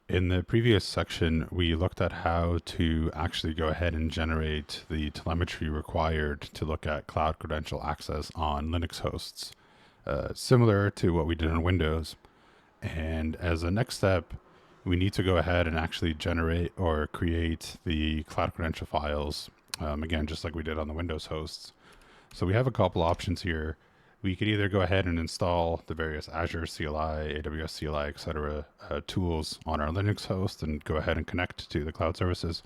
In the previous section, we looked at how to actually go ahead and generate the telemetry required to look at cloud credential access on Linux hosts, similar to what we did on Windows. And as a next step, we need to go ahead and actually generate or create the cloud credential files, again, just like we did on the Windows hosts. So we have a couple options here. We could either go ahead and install the various Azure CLI, AWS CLI, etc. Tools on our Linux host and go ahead and connect to the cloud services.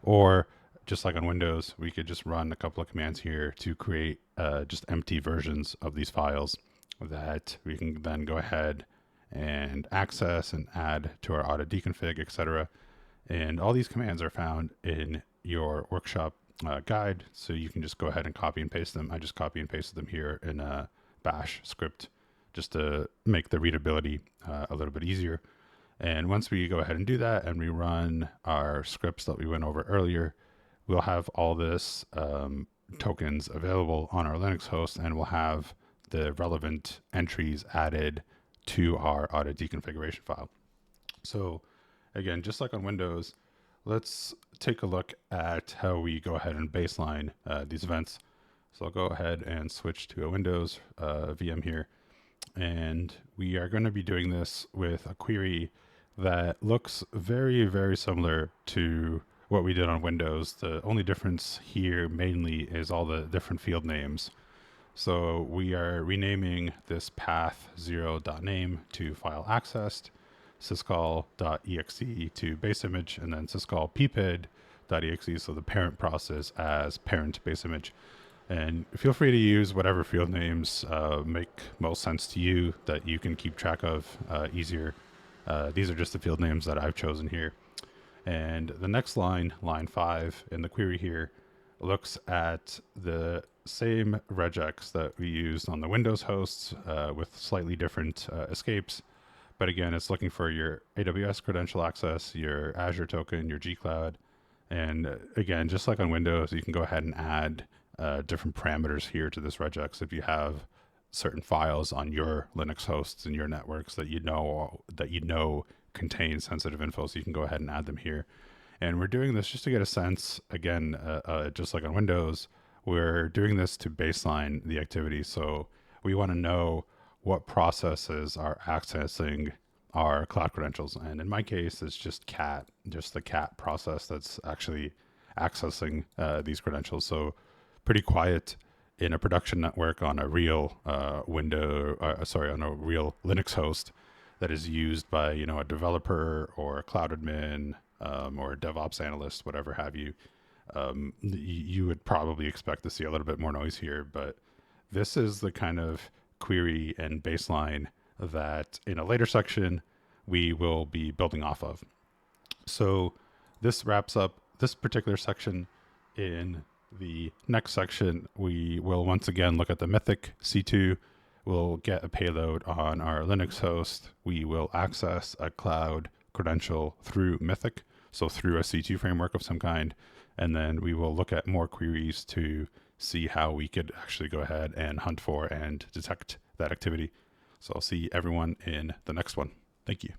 Or just like on Windows, we could just run a couple of commands here to create just empty versions of these files that we can then go ahead and access and add to our auto deconfig, etc. And all these commands are found in your workshop guide, so you can just go ahead and copy and paste them. I just copy and pasted them here in a bash script just to make the readability a little bit easier. And once we go ahead and do that and we run our scripts that we went over earlier, we'll have all this tokens available on our Linux host, and we'll have the relevant entries added to our auto deconfiguration file. So again, just like on Windows, let's take a look at how we go ahead and baseline these events. So I'll go ahead and switch to a Windows VM here. And we are going to be doing this with a query that looks very, very similar to what we did on Windows. The only difference here mainly is all the different field names. So we are renaming this path0.name to file accessed, syscall.exe to base image, and then syscall ppid.exe, so the parent process, as parent base image. And feel free to use whatever field names make most sense to you that you can keep track of easier. These are just the field names that I've chosen here. And the next line, line 5 in the query here, looks at the same regex that we used on the Windows hosts with slightly different escapes. But again, it's looking for your AWS credential access, your Azure token, your gcloud. And again, just like on Windows, you can go ahead and add different parameters here to this regex if you have certain files on your Linux hosts and your networks that you know contain sensitive info. So you can go ahead and add them here. And we're doing this just to get a sense, again, just like on Windows, we're doing this to baseline the activity. So we want to know what processes are accessing our cloud credentials. And in my case, it's just cat, just the cat process that's actually accessing these credentials. So pretty quiet in a production network on a real on a real Linux host that is used by, a developer or a cloud admin or a DevOps analyst, whatever have you. You would probably expect to see a little bit more noise here, but this is the kind of query and baseline that in a later section we will be building off of. So this wraps up this particular section. In the next section, we will once again look at the Mythic C2. We'll get a payload on our Linux host. We will access a cloud credential through Mythic, so through a C2 framework of some kind. And then we will look at more queries to see how we could actually go ahead and hunt for and detect that activity. So I'll see everyone in the next one. Thank you.